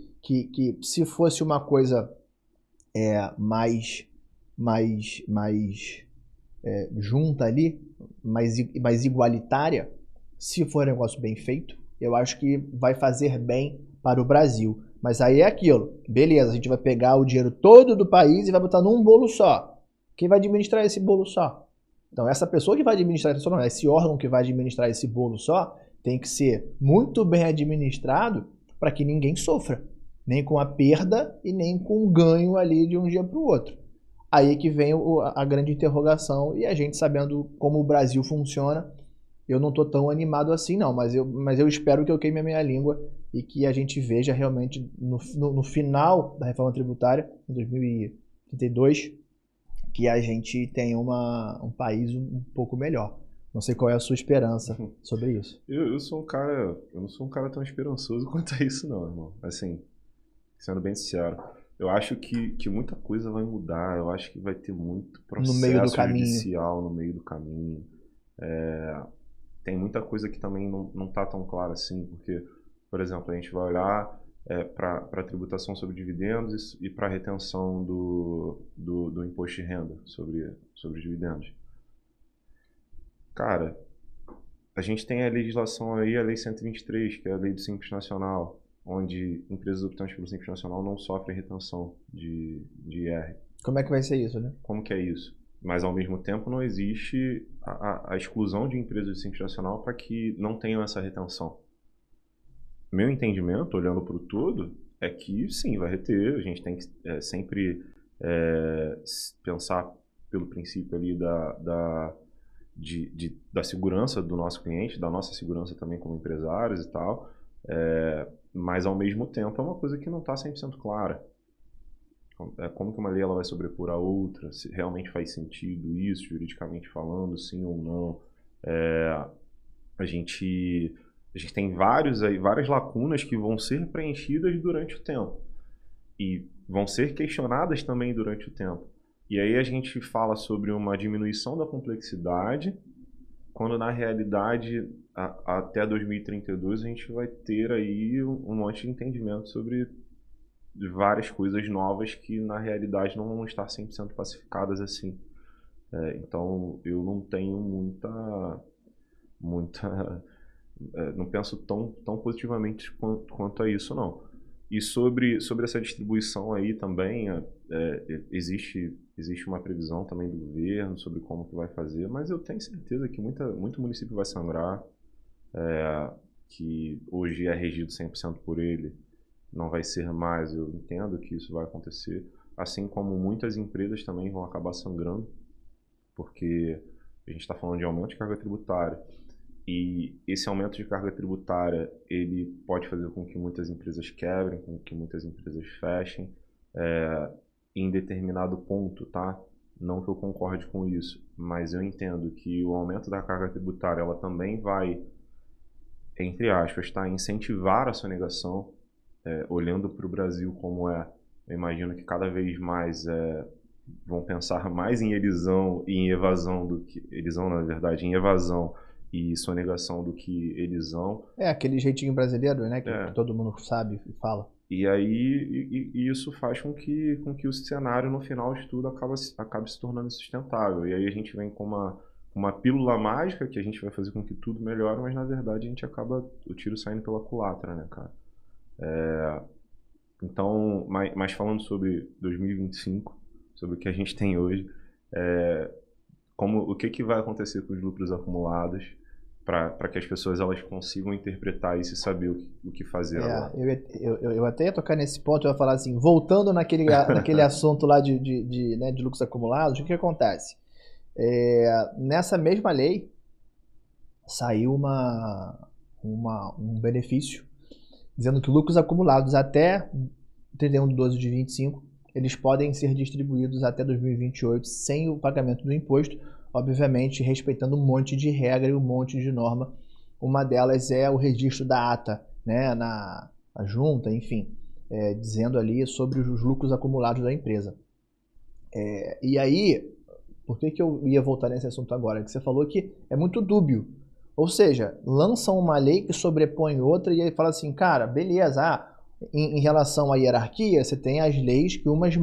se fosse uma coisa mais junta ali, mais igualitária, se for um negócio bem feito, eu acho que vai fazer bem para o Brasil. Mas aí é aquilo, beleza, a gente vai pegar o dinheiro todo do país e vai botar num bolo só. Quem vai administrar esse bolo só? Então essa pessoa que vai administrar isso, não, esse órgão que vai administrar esse bolo só, tem que ser muito bem administrado para que ninguém sofra, nem com a perda e nem com o ganho ali de um dia para o outro. Aí que vem a grande interrogação, e a gente sabendo como o Brasil funciona, eu não estou tão animado assim não, mas eu espero que eu queime a minha língua e que a gente veja realmente no final da reforma tributária, em 2032, que a gente tenha um país um pouco melhor. Não sei qual é a sua esperança sobre isso. Eu não sou um cara tão esperançoso quanto a isso não, irmão. Assim, sendo bem sincero, eu acho que muita coisa vai mudar, eu acho que vai ter muito processo judicial no meio do caminho. Tem muita coisa que também não está tão clara assim, porque, por exemplo, a gente vai olhar para a tributação sobre dividendos e para a retenção do imposto de renda sobre dividendos. Cara, a gente tem a legislação aí, a Lei 123, que é a Lei do Simples Nacional, onde empresas optantes pelo Simples Nacional não sofrem retenção de IR. Como é que vai ser isso, né? Como que é isso? Mas, ao mesmo tempo, não existe a exclusão de empresas de Simples Nacional para que não tenham essa retenção. Meu entendimento, olhando para o todo, é que sim, vai reter. A gente tem que sempre pensar pelo princípio ali da segurança do nosso cliente, da nossa segurança também como empresários e tal, mas ao mesmo tempo é uma coisa que não está 100% clara. Como que uma lei ela vai sobrepor a outra, se realmente faz sentido isso, juridicamente falando, sim ou não. A gente tem várias lacunas que vão ser preenchidas durante o tempo e vão ser questionadas também durante o tempo. E aí a gente fala sobre uma diminuição da complexidade, quando na realidade até 2032 a gente vai ter aí um monte de entendimento sobre várias coisas novas que na realidade não vão estar 100% pacificadas assim. Então eu não tenho não penso tão positivamente quanto a isso não. E sobre essa distribuição aí também, existe uma previsão também do governo sobre como que vai fazer, mas eu tenho certeza que muito município vai sangrar, que hoje é regido 100% por ele, não vai ser mais. Eu entendo que isso vai acontecer, assim como muitas empresas também vão acabar sangrando, porque a gente está falando de aumento de carga tributária. E esse aumento de carga tributária, ele pode fazer com que muitas empresas quebrem, com que muitas empresas fechem, em determinado ponto, tá? Não que eu concorde com isso, mas eu entendo que o aumento da carga tributária, ela também vai, entre aspas, tá? Incentivar a sonegação, olhando para o Brasil como eu imagino que cada vez mais vão pensar mais em elisão e em evasão do que... Elisão, na verdade, em evasão e sonegação do que elisão. Aquele jeitinho brasileiro, né? Que todo mundo sabe e fala. E aí isso faz com que o cenário, no final de tudo, acabe se tornando insustentável. E aí a gente vem com uma pílula mágica que a gente vai fazer com que tudo melhore, mas na verdade a gente acaba o tiro saindo pela culatra, né, cara? Então, mas falando sobre 2025, sobre o que a gente tem hoje, o que vai acontecer com os lucros acumulados, para que as pessoas elas consigam interpretar isso e saber o que fazer agora. Eu até ia tocar nesse ponto, eu ia falar assim, voltando naquele assunto lá de lucros acumulados, o que acontece? Nessa mesma lei, saiu um benefício, dizendo que lucros acumulados até 31 de 12 de 25, eles podem ser distribuídos até 2028 sem o pagamento do imposto, obviamente respeitando um monte de regra e um monte de norma. Uma delas é o registro da ata, né, na junta, enfim, dizendo ali sobre os lucros acumulados da empresa. E aí, por que eu ia voltar nesse assunto agora? Que você falou que é muito dúbio. Ou seja, lançam uma lei que sobrepõe outra e aí fala assim, cara, beleza, em relação à hierarquia, você tem as leis que umas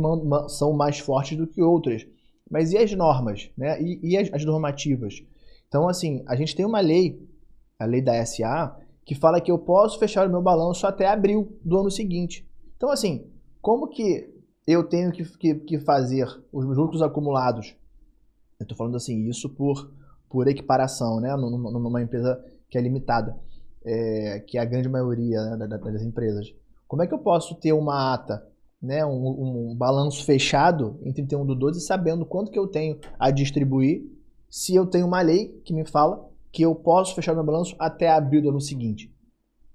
são mais fortes do que outras. Mas e as normas, né? E as normativas? Então, assim, a gente tem uma lei, a lei da SA, que fala que eu posso fechar o meu balanço até abril do ano seguinte. Então, assim, como que eu tenho que fazer os lucros acumulados? Eu estou falando assim, isso por equiparação, né? Numa empresa que é limitada, que é a grande maioria, né, das empresas. Como é que eu posso ter uma ata, né, um balanço fechado em 31/12, sabendo quanto que eu tenho a distribuir, se eu tenho uma lei que me fala que eu posso fechar meu balanço até abril do ano seguinte?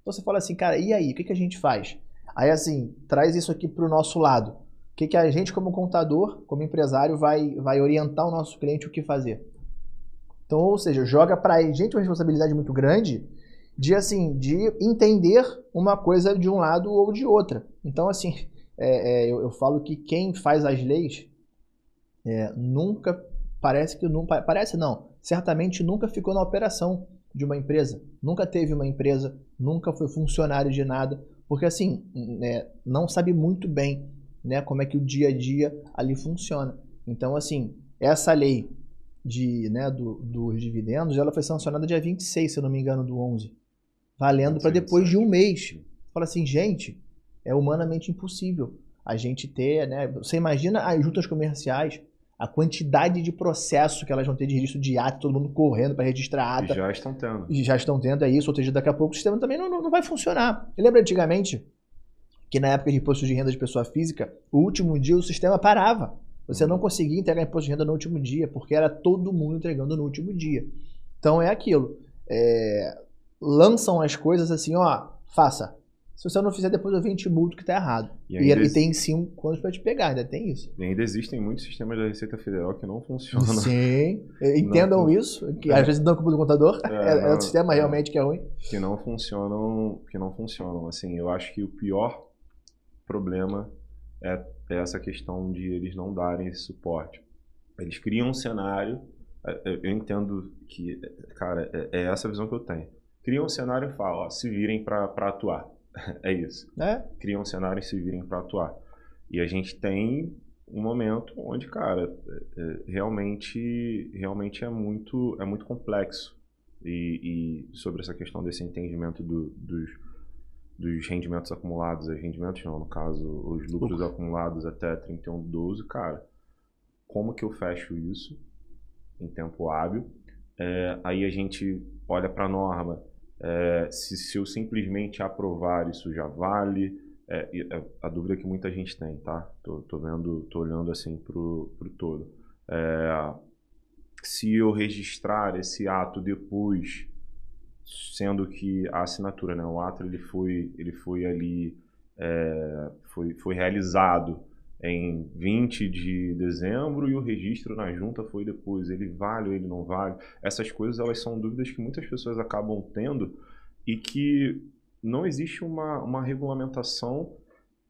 Então você fala assim, cara, e aí, o que a gente faz? Aí assim, traz isso aqui para o nosso lado. O que a gente, como contador, como empresário, vai orientar o nosso cliente o que fazer? Então, ou seja, joga para a gente uma responsabilidade muito grande de entender uma coisa de um lado ou de outra. Então, assim, eu falo que quem faz as leis nunca, certamente nunca ficou na operação de uma empresa, nunca teve uma empresa, nunca foi funcionário de nada, porque assim, não sabe muito bem, né, como é que o dia a dia ali funciona. Então, assim, essa lei dos dividendos, ela foi sancionada dia 26, se eu não me engano, do 11, valendo para depois de um mês. Fala assim, gente, é humanamente impossível a gente ter, né? Você imagina as juntas comerciais, a quantidade de processo que elas vão ter de registro de ata, todo mundo correndo para registrar a ata. Já estão tendo. Já estão tendo, é isso, ou seja, daqui a pouco o sistema também não vai funcionar. Lembra antigamente que na época de imposto de renda de pessoa física, o último dia o sistema parava. Você não conseguia entregar imposto de renda no último dia, porque era todo mundo entregando no último dia. Então é aquilo. Lançam as coisas assim, ó, faça. Se você não fizer, depois eu venho te multo que tá errado. E tem 5 anos para te pegar, ainda tem isso. E ainda existem muitos sistemas da Receita Federal que não funcionam. Sim, entendam isso, que às vezes não é culpa do contador, é o sistema realmente que é ruim. Que não funcionam. Assim, eu acho que o pior problema é essa questão de eles não darem esse suporte. Eles criam um cenário, eu entendo que, cara, é essa a visão que eu tenho. Criam um cenário e falam, ó, se virem para atuar. É isso. Criam um cenário e se virem para atuar. E a gente tem um momento onde, cara, realmente é muito complexo. E sobre essa questão desse entendimento dos rendimentos acumulados, rendimentos não, no caso, os lucros acumulados até 31/12, cara, como que eu fecho isso em tempo hábil? Aí a gente olha para a norma, se eu simplesmente aprovar, isso já vale? A dúvida que muita gente tem, tá? Tô olhando assim pro todo. Se eu registrar esse ato depois, sendo que a assinatura, né, o ato ele foi ali, foi realizado em 20 de dezembro e o registro na junta foi depois, ele vale ou ele não vale? Essas coisas, elas são dúvidas que muitas pessoas acabam tendo e que não existe uma regulamentação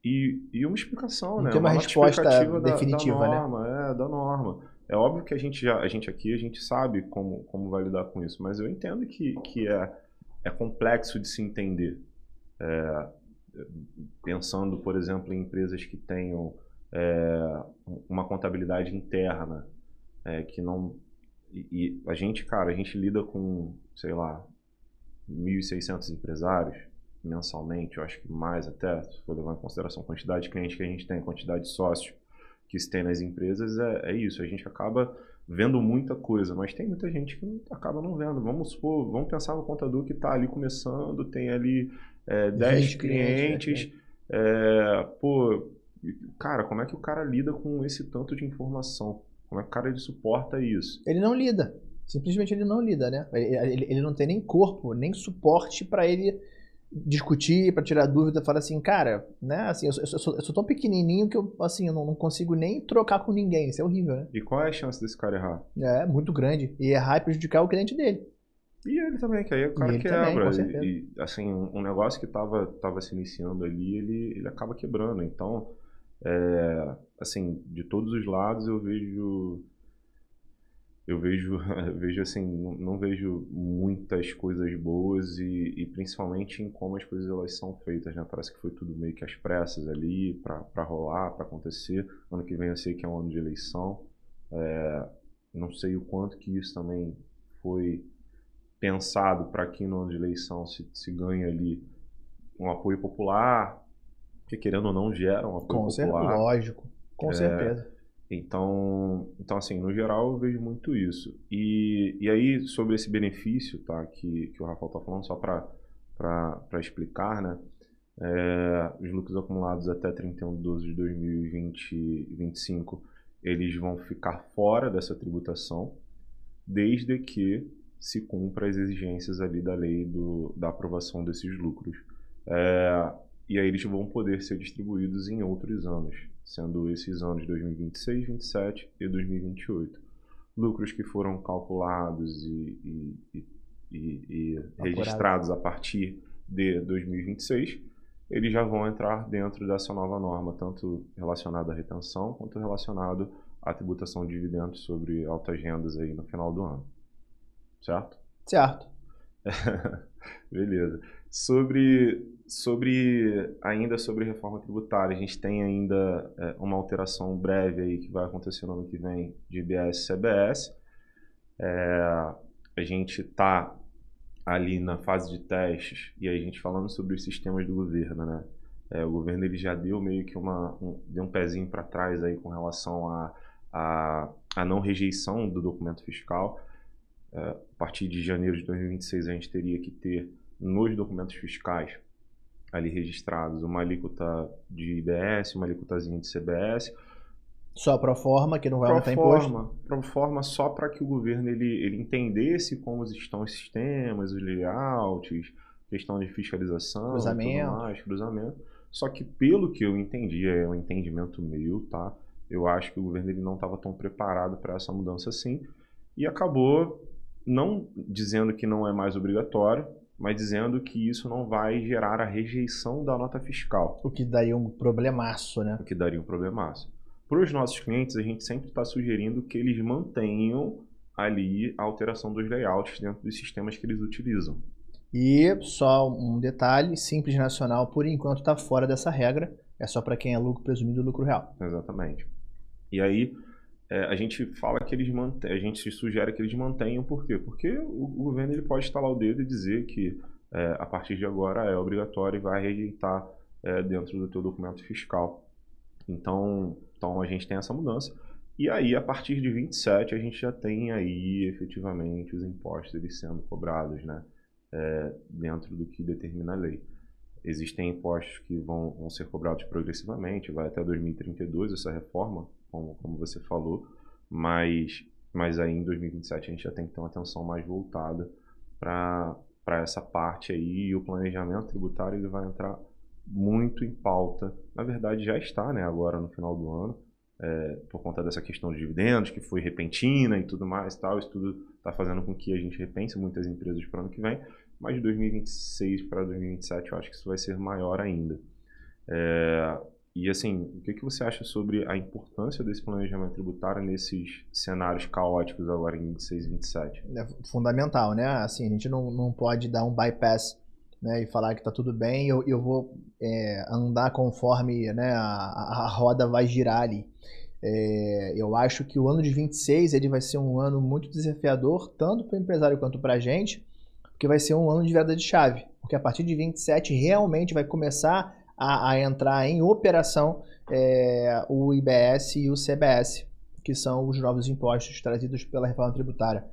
e uma explicação, não né? tem uma resposta definitiva, da norma. É óbvio que a gente aqui, a gente sabe como vai lidar com isso, mas eu entendo que é complexo de se entender. Pensando, por exemplo, em empresas que tenham uma contabilidade interna, que não... E a gente, cara, a gente lida com, sei lá, 1.600 empresários mensalmente, eu acho que mais até, se for levar em consideração a quantidade de clientes que a gente tem, a quantidade de sócios que se tem nas empresas, é isso. A gente acaba vendo muita coisa, mas tem muita gente que acaba não vendo. Vamos pensar no contador que está ali começando, tem ali 10 clientes. Cara, como é que o cara lida com esse tanto de informação? Como é que o cara suporta isso? Ele não lida. Simplesmente ele não lida, né? Ele não tem nem corpo, nem suporte para ele discutir, para tirar dúvida, falar assim, cara, né? Assim, eu sou tão pequenininho que eu não consigo nem trocar com ninguém. Isso é horrível, né? E qual é a chance desse cara errar? Muito grande. E errar e prejudicar o cliente dele. E ele também, que aí o cara quebra. Também, com certeza. E assim, um negócio que tava se iniciando ali, ele acaba quebrando. Então, assim, de todos os lados eu vejo assim, não vejo muitas coisas boas e principalmente em como as coisas elas são feitas, né? Parece que foi tudo meio que às pressas ali para rolar, para acontecer. Ano que vem eu sei que é um ano de eleição. Não sei o quanto que isso também foi pensado para que no ano de eleição se ganhe ali um apoio popular, que querendo ou não gera um apoio popular. Lógico, com certeza. Então, assim, no geral eu vejo muito isso. E aí, sobre esse benefício, tá, que o Rafael está falando, só para explicar, né? Os lucros acumulados até 31/12 de 2025, eles vão ficar fora dessa tributação, desde que se cumpra as exigências ali da lei da aprovação desses lucros. E aí eles vão poder ser distribuídos em outros anos, sendo esses anos 2026, 2027 e 2028. Lucros que foram calculados e registrados a partir de 2026, eles já vão entrar dentro dessa nova norma, tanto relacionado à retenção, quanto relacionado à tributação de dividendos sobre altas rendas aí no final do ano. Certo? Certo. Beleza. Ainda sobre reforma tributária, a gente tem ainda uma alteração breve aí que vai acontecer no ano que vem de IBS e CBS. A gente está ali na fase de testes, e aí a gente falando sobre os sistemas do governo, né? O governo ele já deu meio que deu um pezinho para trás aí com relação à não rejeição do documento fiscal. A partir de janeiro de 2026 a gente teria que ter nos documentos fiscais ali registrados uma alíquota de IBS, uma alíquotazinha de CBS. Só pro forma, que não vai aumentar imposto? Pro forma só para que o governo ele entendesse como estão os sistemas, os layouts, questão de fiscalização, cruzamento. Só que pelo que eu entendi, é um entendimento meu, tá? Eu acho que o governo ele não estava tão preparado para essa mudança assim e acabou não dizendo que não é mais obrigatório, mas dizendo que isso não vai gerar a rejeição da nota fiscal. O que daria um problemaço, né? O que daria um problemaço. Para os nossos clientes, a gente sempre está sugerindo que eles mantenham ali a alteração dos layouts dentro dos sistemas que eles utilizam. E só um detalhe, Simples Nacional, por enquanto, está fora dessa regra. É só para quem é lucro presumido lucro real. Exatamente. E aí, a gente fala que a gente sugere que eles mantenham, por quê? Porque o governo ele pode estalar o dedo e dizer que a partir de agora é obrigatório e vai rejeitar dentro do teu documento fiscal. Então a gente tem essa mudança. E aí, a partir de 27, a gente já tem aí efetivamente os impostos eles sendo cobrados, né? Dentro do que determina a lei. Existem impostos que vão ser cobrados progressivamente, vai até 2032 essa reforma, como você falou, mas aí em 2027 a gente já tem que ter uma atenção mais voltada para essa parte aí, e o planejamento tributário ele vai entrar muito em pauta. Na verdade já está, né, agora no final do ano, por conta dessa questão de dividendos, que foi repentina e tudo mais, tal. Isso tudo está fazendo com que a gente repense muitas empresas para o ano que vem, mas de 2026 para 2027 eu acho que isso vai ser maior ainda. E assim, o que você acha sobre a importância desse planejamento tributário nesses cenários caóticos agora em 26 e 27? É fundamental, né? Assim, a gente não pode dar um bypass, né, e falar que está tudo bem e eu vou andar conforme, né, a roda vai girar ali. Eu acho que o ano de 26 ele vai ser um ano muito desafiador, tanto para o empresário quanto para a gente, porque vai ser um ano de virada de chave. Porque a partir de 27 realmente vai começar a entrar em operação o IBS e o CBS, que são os novos impostos trazidos pela reforma tributária.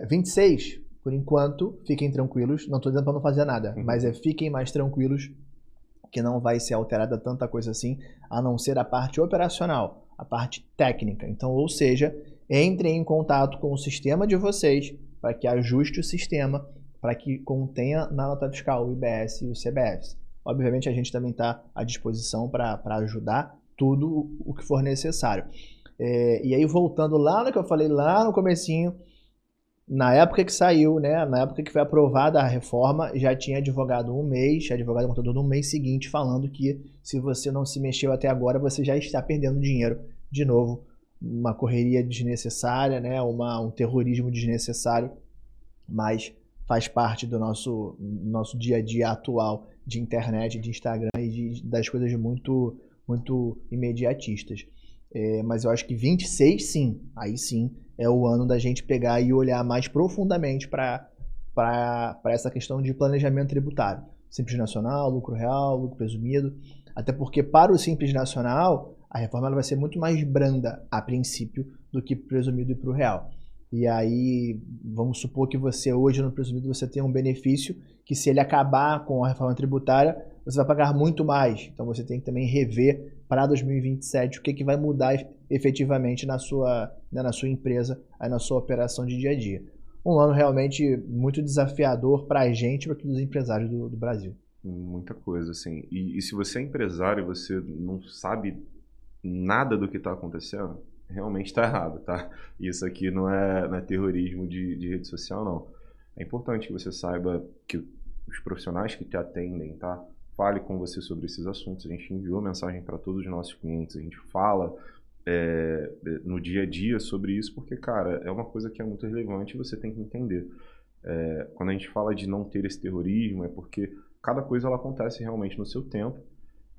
26, por enquanto, fiquem tranquilos, não estou dizendo para não fazer nada, mas fiquem mais tranquilos que não vai ser alterada tanta coisa assim, a não ser a parte operacional, a parte técnica. Então, ou seja, entrem em contato com o sistema de vocês para que ajuste o sistema, para que contenha na nota fiscal o IBS e o CBS. Obviamente, a gente também está à disposição para ajudar tudo o que for necessário. E aí, voltando lá no que eu falei lá no comecinho, na época que saiu, né, na época que foi aprovada a reforma, já tinha advogado advogado contador no mês seguinte, falando que se você não se mexeu até agora, você já está perdendo dinheiro. De novo, uma correria desnecessária, né, um terrorismo desnecessário, mas faz parte do nosso dia a dia atual de internet, de Instagram e das coisas muito, muito imediatistas. Mas eu acho que 26, sim, aí sim, é o ano da gente pegar e olhar mais profundamente para essa questão de planejamento tributário. Simples Nacional, lucro real, lucro presumido. Até porque para o Simples Nacional, a reforma ela vai ser muito mais branda a princípio do que presumido e para o real. E aí, vamos supor que você hoje no presumido você tem um benefício que se ele acabar com a reforma tributária, você vai pagar muito mais. Então você tem que também rever para 2027 o que vai mudar efetivamente na sua empresa, aí na sua operação de dia a dia. Um ano realmente muito desafiador para a gente e para todos os empresários do Brasil. Muita coisa, assim. E se você é empresário e você não sabe nada do que está acontecendo, realmente está errado, tá? Isso aqui não é terrorismo de rede social, não. É importante que você saiba que os profissionais que te atendem, tá? Fale com você sobre esses assuntos. A gente enviou mensagem para todos os nossos clientes, a gente fala no dia a dia sobre isso, porque, cara, é uma coisa que é muito relevante e você tem que entender. Quando a gente fala de não ter esse terrorismo, é porque cada coisa ela acontece realmente no seu tempo.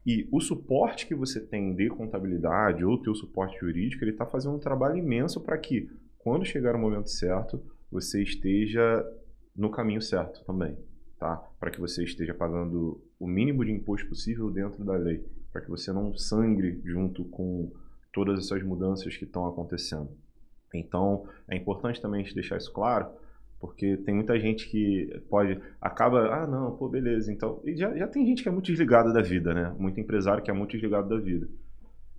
E o suporte que você tem de contabilidade ou o teu suporte jurídico, ele está fazendo um trabalho imenso para que, quando chegar o momento certo, você esteja no caminho certo também, tá? Para que você esteja pagando o mínimo de imposto possível dentro da lei, para que você não sangre junto com todas essas mudanças que estão acontecendo. Então, é importante também a gente deixar isso claro, porque tem muita gente que acaba, não, pô, beleza, então, e já tem gente que é muito desligada da vida, né? Muito empresário que é muito desligado da vida.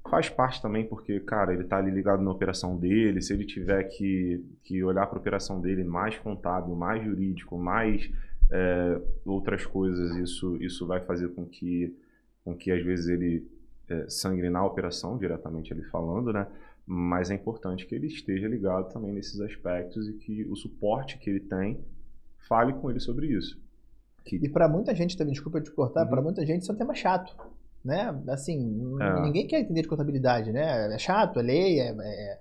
Faz parte também porque, cara, ele tá ali ligado na operação dele, se ele tiver que olhar para a operação dele mais contábil, mais jurídico, mais outras coisas, isso vai fazer com que às vezes ele sangre na operação, diretamente ele falando, né? Mas é importante que ele esteja ligado também nesses aspectos e que o suporte que ele tem fale com ele sobre isso. E para muita gente também, desculpa te cortar, para muita gente isso é um tema chato, né? Assim, ninguém quer entender de contabilidade, né? É chato, é lei, é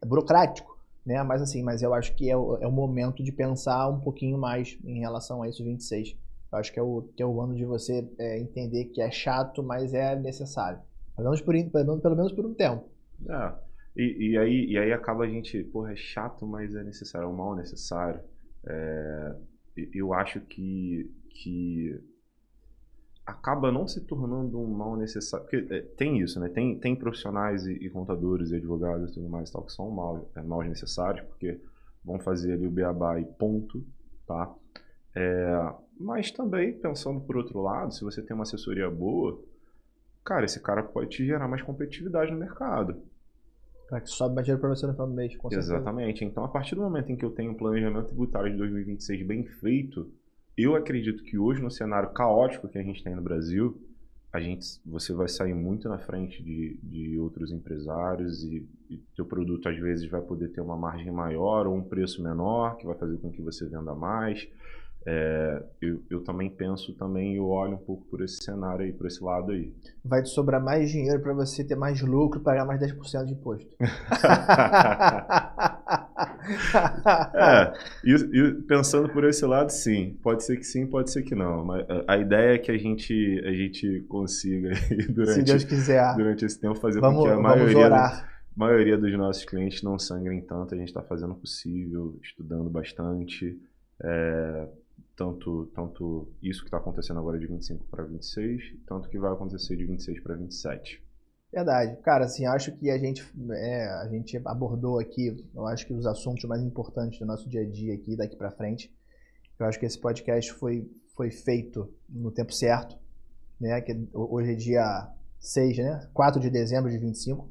burocrático, né? Mas assim, eu acho que é o momento de pensar um pouquinho mais em relação a isso 26. Eu acho que é o ano de você entender que é chato, mas é necessário. Pelo menos por um tempo. E aí acaba a gente, porra, é chato, mas é necessário, é um mal necessário. Eu acho que acaba não se tornando um mal necessário, porque tem isso, né? Tem profissionais e contadores e advogados e tudo mais tal que são maus necessários, porque vão fazer ali o beabá e ponto, tá? Mas também, pensando por outro lado, se você tem uma assessoria boa, cara, esse cara pode te gerar mais competitividade no mercado. Para que sobe mais dinheiro para você no final do mês, com certeza. Exatamente. Então, a partir do momento em que eu tenho um planejamento tributário de 2026 bem feito, eu acredito que hoje, no cenário caótico que a gente tem no Brasil, você vai sair muito na frente de outros empresários e teu produto, às vezes, vai poder ter uma margem maior ou um preço menor, que vai fazer com que você venda mais. Eu também penso, eu olho um pouco por esse cenário aí, por esse lado aí. Vai te sobrar mais dinheiro para você ter mais lucro e pagar mais 10% de imposto. E pensando por esse lado, sim. Pode ser que sim, pode ser que não. Mas a ideia é que a gente consiga se Deus quiser, durante esse tempo fazer com que a maioria dos nossos clientes não sangrem tanto. A gente está fazendo o possível, estudando bastante. Tanto isso que está acontecendo agora de 25 para 26, tanto que vai acontecer de 26 para 27. Verdade. Cara, assim, acho que a gente abordou aqui, eu acho que os assuntos mais importantes do nosso dia a dia aqui, daqui para frente. Eu acho que esse podcast foi feito no tempo certo, né? Que hoje é dia 6, né? 4 de dezembro de 25.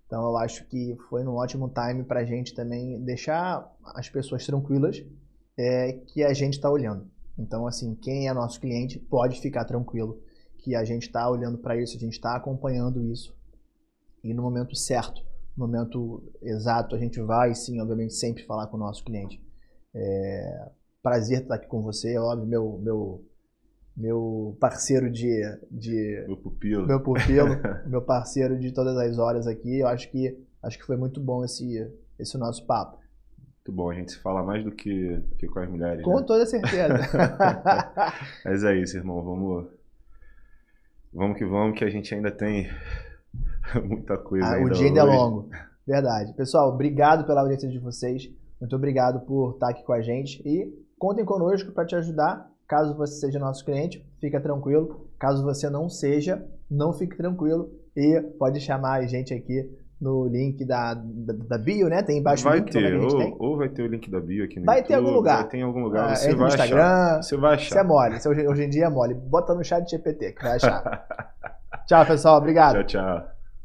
Então, eu acho que foi um ótimo time para a gente também deixar as pessoas tranquilas que a gente está olhando. Então, assim, quem é nosso cliente pode ficar tranquilo que a gente está olhando para isso, a gente está acompanhando isso. E no momento certo, no momento exato, a gente vai, sim, obviamente, sempre falar com o nosso cliente. Prazer estar aqui com você, óbvio, meu parceiro Meu pupilo. Meu parceiro de todas as horas aqui. Eu acho que foi muito bom esse nosso papo. Muito bom, a gente se fala mais do que com as mulheres. Com toda certeza. Mas é isso, irmão. Vamos que a gente ainda tem muita coisa ainda o dia ainda é longo. Verdade. Pessoal, obrigado pela audiência de vocês. Muito obrigado por estar aqui com a gente. E contem conosco para te ajudar. Caso você seja nosso cliente, fica tranquilo. Caso você não seja, não fique tranquilo. E pode chamar a gente aqui no link da bio, né? Tem embaixo o link. Ou vai ter o link da bio aqui no vai YouTube. Ter algum lugar. Vai ter em algum lugar. Você vai no Instagram. Achar. Você vai achar. Isso é mole. Hoje em dia é mole. Bota no chat GPT que vai achar. Tchau, pessoal. Obrigado. Tchau, tchau.